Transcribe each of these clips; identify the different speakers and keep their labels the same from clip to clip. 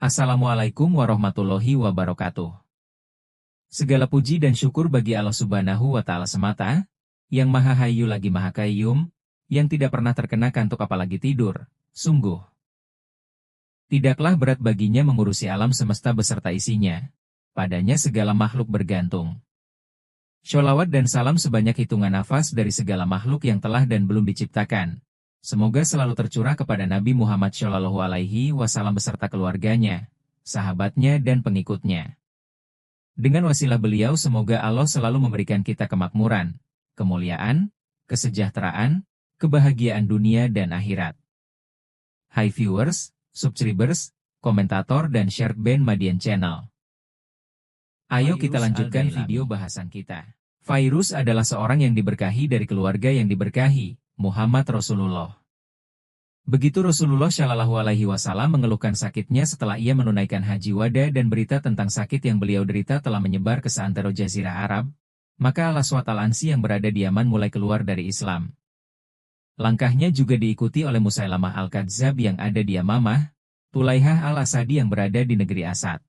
Speaker 1: Assalamualaikum warahmatullahi wabarakatuh. Segala puji dan syukur bagi Allah Subhanahu wa Ta'ala semata, yang Maha Hayyu lagi Maha Qayyum, yang tidak pernah terkena kantuk apalagi tidur. Sungguh, tidaklah berat baginya mengurusi alam semesta beserta isinya. Padanya segala makhluk bergantung. Sholawat dan salam sebanyak hitungan nafas dari segala makhluk yang telah dan belum diciptakan. Semoga selalu tercurah kepada Nabi Muhammad Shallallahu Alaihi Wasallam beserta keluarganya, sahabatnya dan pengikutnya. Dengan wasilah beliau semoga Allah selalu memberikan kita kemakmuran, kemuliaan, kesejahteraan, kebahagiaan dunia dan akhirat. Hai viewers, subscribers, komentator dan share band Madian Channel. Ayo kita lanjutkan video bahasan kita. Fairuz adalah seorang yang diberkahi dari keluarga yang diberkahi, Muhammad Rasulullah. Begitu Rasulullah Shallallahu Alaihi Wasallam mengeluhkan sakitnya setelah ia menunaikan haji wada dan berita tentang sakit yang beliau derita telah menyebar ke seantero Jazirah Arab, maka Al-Aswad Al-Ansi yang berada di Yaman mulai keluar dari Islam. Langkahnya juga diikuti oleh Musailamah Al-Kadzab yang ada di Yamamah, Tulaihah Al-Asadi yang berada di negeri Asad.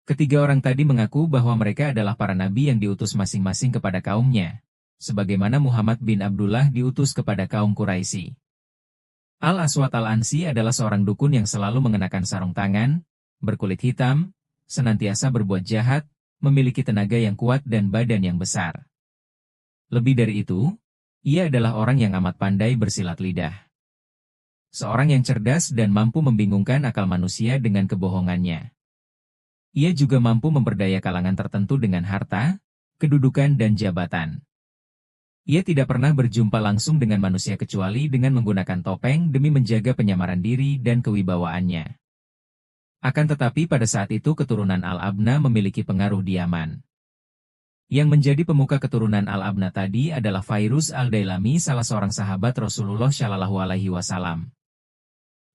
Speaker 1: Ketiga orang tadi mengaku bahwa mereka adalah para nabi yang diutus masing-masing kepada kaumnya, sebagaimana Muhammad bin Abdullah diutus kepada kaum Quraisy. Al-Aswad Al-Ansi adalah seorang dukun yang selalu mengenakan sarung tangan, berkulit hitam, senantiasa berbuat jahat, memiliki tenaga yang kuat dan badan yang besar. Lebih dari itu, ia adalah orang yang amat pandai bersilat lidah. Seorang yang cerdas dan mampu membingungkan akal manusia dengan kebohongannya. Ia juga mampu memperdaya kalangan tertentu dengan harta, kedudukan dan jabatan. Ia tidak pernah berjumpa langsung dengan manusia kecuali dengan menggunakan topeng demi menjaga penyamaran diri dan kewibawaannya. Akan tetapi pada saat itu keturunan Al-Abna memiliki pengaruh di Yaman. Yang menjadi pemuka keturunan Al-Abna tadi adalah Fairuz Al-Dailami, salah seorang sahabat Rasulullah Shallallahu Alaihi Wasallam.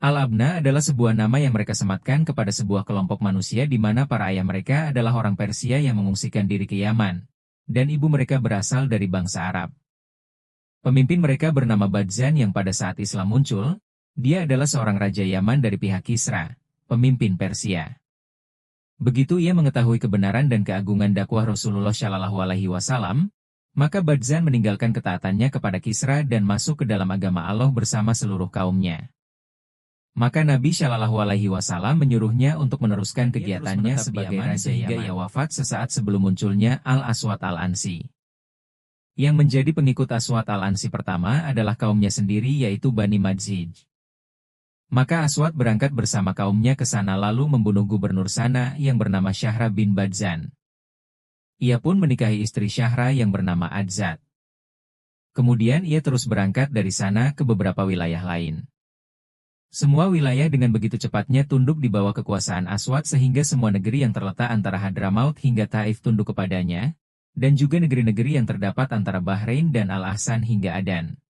Speaker 1: Al-Abna adalah sebuah nama yang mereka sematkan kepada sebuah kelompok manusia di mana para ayah mereka adalah orang Persia yang mengungsikan diri ke Yaman, dan ibu mereka berasal dari bangsa Arab. Pemimpin mereka bernama Badzan yang pada saat Islam muncul, dia adalah seorang raja Yaman dari pihak Kisra, pemimpin Persia. Begitu ia mengetahui kebenaran dan keagungan dakwah Rasulullah Shallallahu Alaihi Wasallam, maka Badzan meninggalkan ketaatannya kepada Kisra dan masuk ke dalam agama Allah bersama seluruh kaumnya. Maka Nabi Shallallahu Alaihi Wasallam menyuruhnya untuk meneruskan kegiatannya sebagai raja sehingga ia wafat sesaat sebelum munculnya Al-Aswad Al-Ansi. Yang menjadi pengikut Aswad Al-Ansi pertama adalah kaumnya sendiri yaitu Bani Madzij. Maka Aswad berangkat bersama kaumnya ke sana lalu membunuh gubernur sana yang bernama Syahra bin Badzan. Ia pun menikahi istri Syahra yang bernama Adzad. Kemudian ia terus berangkat dari sana ke beberapa wilayah lain. Semua wilayah dengan begitu cepatnya tunduk di bawah kekuasaan Aswad sehingga semua negeri yang terletak antara Hadramaut hingga Taif tunduk kepadanya, dan juga negeri-negeri yang terdapat antara Bahrain dan Al-Ahsan hingga Adan.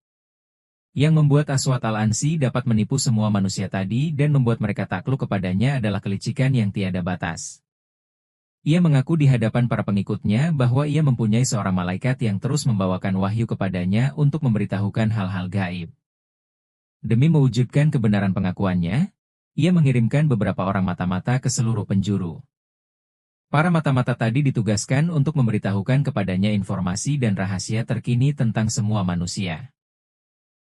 Speaker 1: Yang membuat Aswad Al-Ansi dapat menipu semua manusia tadi dan membuat mereka takluk kepadanya adalah kelicikan yang tiada batas. Ia mengaku di hadapan para pengikutnya bahwa ia mempunyai seorang malaikat yang terus membawakan wahyu kepadanya untuk memberitahukan hal-hal gaib. Demi mewujudkan kebenaran pengakuannya, ia mengirimkan beberapa orang mata-mata ke seluruh penjuru. Para mata-mata tadi ditugaskan untuk memberitahukan kepadanya informasi dan rahasia terkini tentang semua manusia.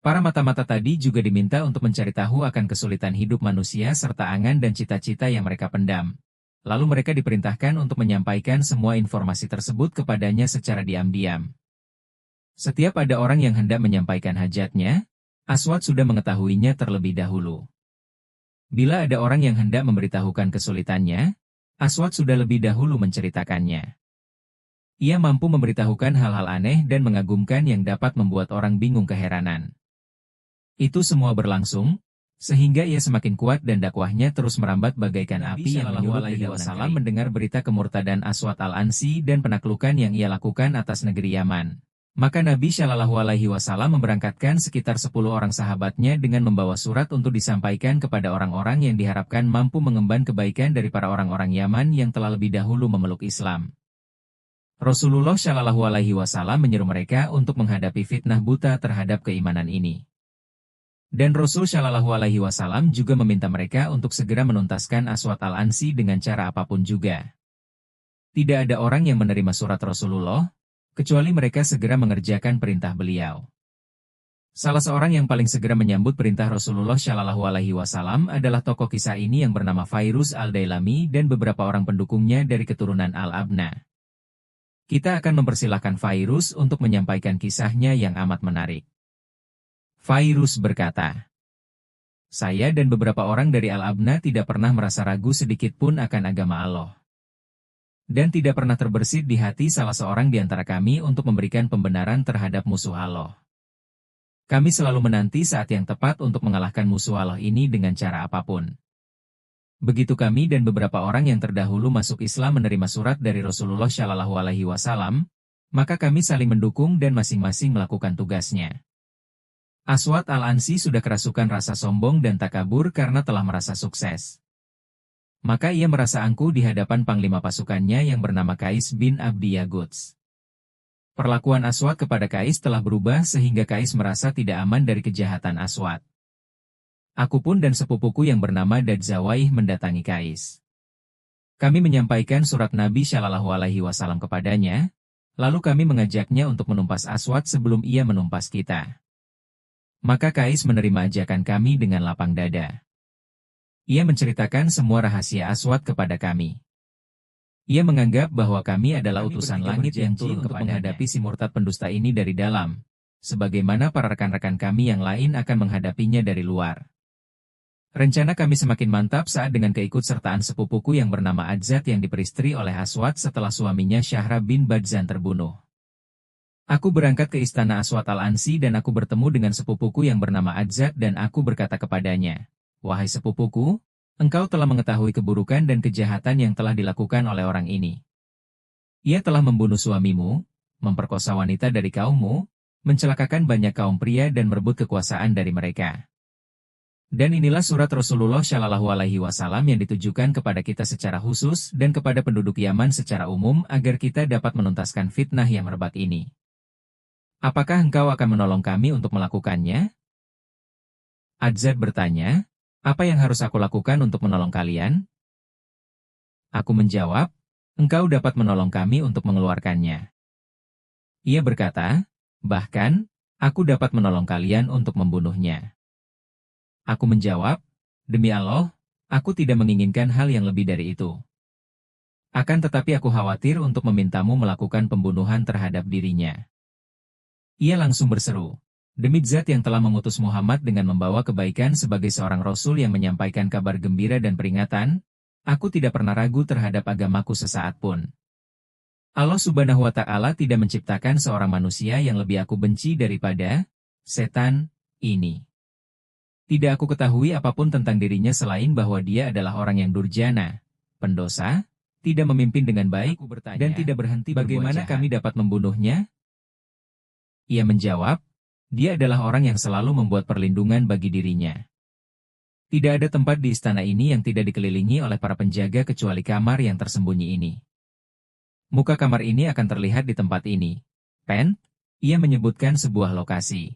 Speaker 1: Para mata-mata tadi juga diminta untuk mencari tahu akan kesulitan hidup manusia serta angan dan cita-cita yang mereka pendam. Lalu mereka diperintahkan untuk menyampaikan semua informasi tersebut kepadanya secara diam-diam. Setiap ada orang yang hendak menyampaikan hajatnya, Aswad sudah mengetahuinya terlebih dahulu. Bila ada orang yang hendak memberitahukan kesulitannya, Aswad sudah lebih dahulu menceritakannya. Ia mampu memberitahukan hal-hal aneh dan mengagumkan yang dapat membuat orang bingung keheranan. Itu semua berlangsung, sehingga ia semakin kuat dan dakwahnya terus merambat bagaikan api yang menyulut di dalam mendengar berita kemurtadan Aswad Al-Ansi dan penaklukan yang ia lakukan atas negeri Yaman. Maka Nabi Shallallahu Alaihi Wasallam memberangkatkan sekitar 10 orang sahabatnya dengan membawa surat untuk disampaikan kepada orang-orang yang diharapkan mampu mengemban kebaikan dari para orang-orang Yaman yang telah lebih dahulu memeluk Islam. Rasulullah Shallallahu Alaihi Wasallam menyeru mereka untuk menghadapi fitnah buta terhadap keimanan ini. Dan Rasul Shallallahu Alaihi Wasallam juga meminta mereka untuk segera menuntaskan Aswad Al-Ansi dengan cara apapun juga. Tidak ada orang yang menerima surat Rasulullah, kecuali mereka segera mengerjakan perintah beliau. Salah seorang yang paling segera menyambut perintah Rasulullah Shallallahu Alaihi Wasallam adalah tokoh kisah ini yang bernama Fairuz Al-Dailami dan beberapa orang pendukungnya dari keturunan Al-Abna. Kita akan mempersilahkan Fairuz untuk menyampaikan kisahnya yang amat menarik. Fairuz berkata, "Saya dan beberapa orang dari Al-Abna tidak pernah merasa ragu sedikit pun akan agama Allah. Dan tidak pernah terbersit di hati salah seorang di antara kami untuk memberikan pembenaran terhadap musuh Allah. Kami selalu menanti saat yang tepat untuk mengalahkan musuh Allah ini dengan cara apapun. Begitu kami dan beberapa orang yang terdahulu masuk Islam menerima surat dari Rasulullah Shallallahu Alaihi Wasallam, maka kami saling mendukung dan masing-masing melakukan tugasnya. Aswad Al-Ansi sudah kerasukan rasa sombong dan takabur karena telah merasa sukses. Maka ia merasa angkuh di hadapan panglima pasukannya yang bernama Qais bin Abdi Yaguts. Perlakuan Aswad kepada Qais telah berubah sehingga Qais merasa tidak aman dari kejahatan Aswad. Aku pun dan sepupuku yang bernama Dadzawaih mendatangi Qais. Kami menyampaikan surat Nabi Shallallahu Alaihi Wasallam kepadanya, lalu kami mengajaknya untuk menumpas Aswad sebelum ia menumpas kita. Maka Qais menerima ajakan kami dengan lapang dada. Ia menceritakan semua rahasia Aswad kepada kami. Ia menganggap bahwa kami adalah utusan langit yang turun untuk menghadapi si murtad pendusta ini dari dalam, sebagaimana para rekan-rekan kami yang lain akan menghadapinya dari luar. Rencana kami semakin mantap saat dengan keikutsertaan sepupuku yang bernama Adzat yang diperistri oleh Aswad setelah suaminya Syahra bin Badzan terbunuh. Aku berangkat ke istana Aswad Al-Ansi dan aku bertemu dengan sepupuku yang bernama Adzat dan aku berkata kepadanya, "Wahai sepupuku, engkau telah mengetahui keburukan dan kejahatan yang telah dilakukan oleh orang ini. Ia telah membunuh suamimu, memperkosa wanita dari kaummu, mencelakakan banyak kaum pria dan merebut kekuasaan dari mereka. Dan inilah surat Rasulullah Shallallahu Alaihi Wasallam yang ditujukan kepada kita secara khusus dan kepada penduduk Yaman secara umum agar kita dapat menuntaskan fitnah yang merebak ini. Apakah engkau akan menolong kami untuk melakukannya?" Adzat bertanya, "Apa yang harus aku lakukan untuk menolong kalian?" Aku menjawab, "Engkau dapat menolong kami untuk mengeluarkannya." Ia berkata, "Bahkan, aku dapat menolong kalian untuk membunuhnya." Aku menjawab, "Demi Allah, aku tidak menginginkan hal yang lebih dari itu. Akan tetapi aku khawatir untuk memintamu melakukan pembunuhan terhadap dirinya." Ia langsung berseru, "Demi Zat yang telah mengutus Muhammad dengan membawa kebaikan sebagai seorang Rasul yang menyampaikan kabar gembira dan peringatan, aku tidak pernah ragu terhadap agamaku sesaat pun. Allah Subhanahu wa Ta'ala tidak menciptakan seorang manusia yang lebih aku benci daripada setan ini. Tidak aku ketahui apapun tentang dirinya selain bahwa dia adalah orang yang durjana, pendosa, tidak memimpin dengan baik, dan tidak berhenti bagaimana kami dapat membunuhnya?" Ia menjawab, "Dia adalah orang yang selalu membuat perlindungan bagi dirinya. Tidak ada tempat di istana ini yang tidak dikelilingi oleh para penjaga kecuali kamar yang tersembunyi ini. Muka kamar ini akan terlihat di tempat ini. Pen, ia menyebutkan sebuah lokasi.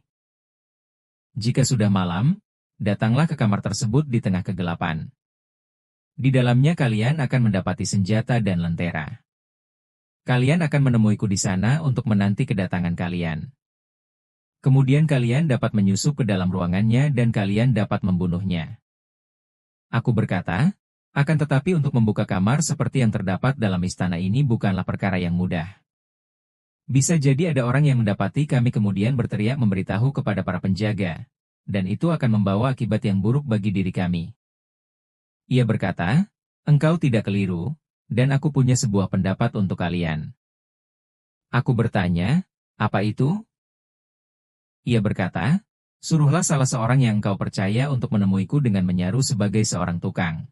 Speaker 1: Jika sudah malam, datanglah ke kamar tersebut di tengah kegelapan. Di dalamnya kalian akan mendapati senjata dan lentera. Kalian akan menemuiku di sana untuk menanti kedatangan kalian. Kemudian kalian dapat menyusup ke dalam ruangannya dan kalian dapat membunuhnya." Aku berkata, "Akan tetapi untuk membuka kamar seperti yang terdapat dalam istana ini bukanlah perkara yang mudah. Bisa jadi ada orang yang mendapati kami kemudian berteriak memberitahu kepada para penjaga, dan itu akan membawa akibat yang buruk bagi diri kami." Ia berkata, "Engkau tidak keliru, dan aku punya sebuah pendapat untuk kalian." Aku bertanya, "Apa itu?" Ia berkata, "Suruhlah salah seorang yang engkau percaya untuk menemuiku dengan menyaru sebagai seorang tukang.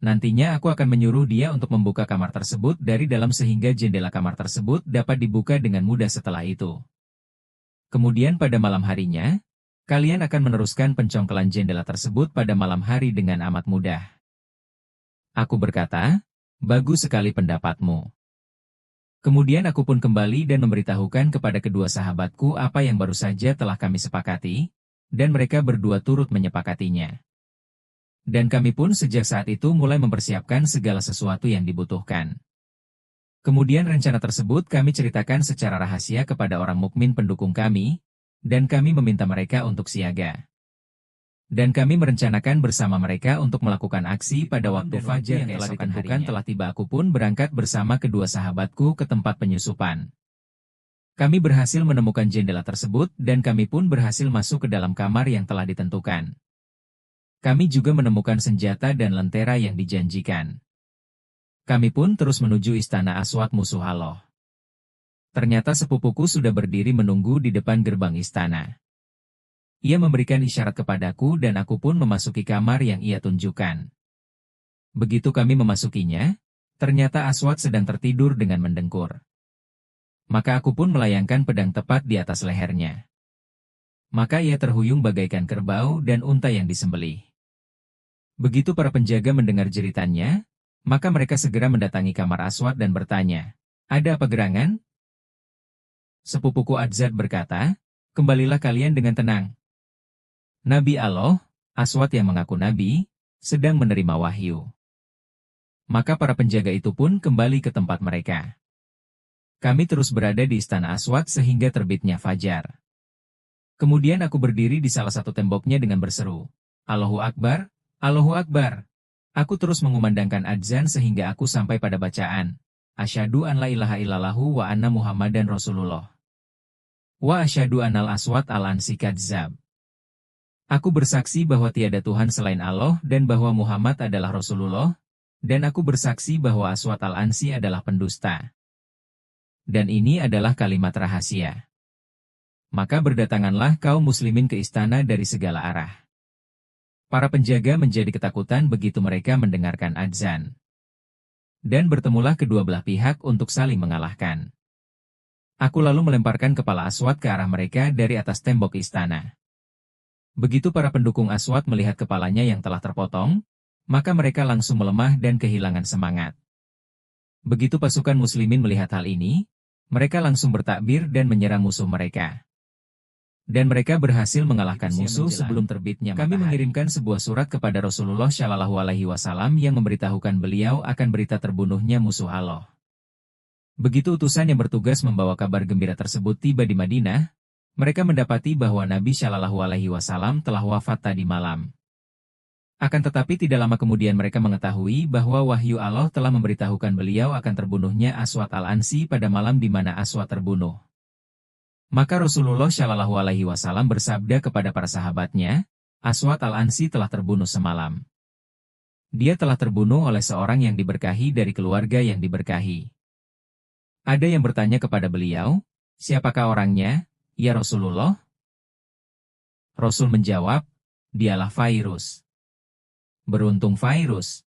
Speaker 1: Nantinya aku akan menyuruh dia untuk membuka kamar tersebut dari dalam sehingga jendela kamar tersebut dapat dibuka dengan mudah setelah itu. Kemudian pada malam harinya, kalian akan meneruskan pencongkelan jendela tersebut pada malam hari dengan amat mudah." Aku berkata, "Bagus sekali pendapatmu." Kemudian aku pun kembali dan memberitahukan kepada kedua sahabatku apa yang baru saja telah kami sepakati, dan mereka berdua turut menyepakatinya. Dan kami pun sejak saat itu mulai mempersiapkan segala sesuatu yang dibutuhkan. Kemudian rencana tersebut kami ceritakan secara rahasia kepada orang mukmin pendukung kami, dan kami meminta mereka untuk siaga. Dan kami merencanakan bersama mereka untuk melakukan aksi pada waktu fajar yang telah ditentukan telah tiba. Aku pun berangkat bersama kedua sahabatku ke tempat penyusupan. Kami berhasil menemukan jendela tersebut dan kami pun berhasil masuk ke dalam kamar yang telah ditentukan. Kami juga menemukan senjata dan lentera yang dijanjikan. Kami pun terus menuju istana Aswad musuh Allah. Ternyata sepupuku sudah berdiri menunggu di depan gerbang istana. Ia memberikan isyarat kepadaku dan aku pun memasuki kamar yang ia tunjukkan. Begitu kami memasukinya, ternyata Aswad sedang tertidur dengan mendengkur. Maka aku pun melayangkan pedang tepat di atas lehernya. Maka ia terhuyung bagaikan kerbau dan unta yang disembelih. Begitu para penjaga mendengar jeritannya, maka mereka segera mendatangi kamar Aswad dan bertanya, "Ada apa gerangan?" Sepupuku Adzad berkata, "Kembalilah kalian dengan tenang. Nabi Allah, Aswad yang mengaku Nabi, sedang menerima wahyu." Maka para penjaga itu pun kembali ke tempat mereka. Kami terus berada di istana Aswad sehingga terbitnya fajar. Kemudian aku berdiri di salah satu temboknya dengan berseru, "Allahu Akbar, Allahu Akbar." Aku terus mengumandangkan adzan sehingga aku sampai pada bacaan, "Asyhadu an la ilaha illallahu wa anna Muhammadan Rasulullah. Wa asyhadu annal Aswad al-Ansi kadzdzab." Aku bersaksi bahwa tiada Tuhan selain Allah dan bahwa Muhammad adalah Rasulullah, dan aku bersaksi bahwa Aswad al-Ansi adalah pendusta. Dan ini adalah kalimat rahasia. Maka berdatanganlah kaum muslimin ke istana dari segala arah. Para penjaga menjadi ketakutan begitu mereka mendengarkan adzan. Dan bertemulah kedua belah pihak untuk saling mengalahkan. Aku lalu melemparkan kepala Aswad ke arah mereka dari atas tembok istana. Begitu para pendukung Aswad melihat kepalanya yang telah terpotong, maka mereka langsung melemah dan kehilangan semangat. Begitu pasukan muslimin melihat hal ini, mereka langsung bertakbir dan menyerang musuh mereka. Dan mereka berhasil mengalahkan musuh sebelum terbitnya matahari. Kami mengirimkan sebuah surat kepada Rasulullah Shallallahu Alaihi Wasallam yang memberitahukan beliau akan berita terbunuhnya musuh Allah. Begitu utusan yang bertugas membawa kabar gembira tersebut tiba di Madinah, mereka mendapati bahwa Nabi Shallallahu Alaihi Wasallam telah wafat tadi malam. Akan tetapi tidak lama kemudian mereka mengetahui bahwa wahyu Allah telah memberitahukan beliau akan terbunuhnya Aswad al-Ansi pada malam di mana Aswad terbunuh. Maka Rasulullah Shallallahu Alaihi Wasallam bersabda kepada para sahabatnya, "Aswad al-Ansi telah terbunuh semalam. Dia telah terbunuh oleh seorang yang diberkahi dari keluarga yang diberkahi." Ada yang bertanya kepada beliau, "Siapakah orangnya, ya Rasulullah?" Rasul menjawab, "Dialah Fairuz." Beruntung Fairuz.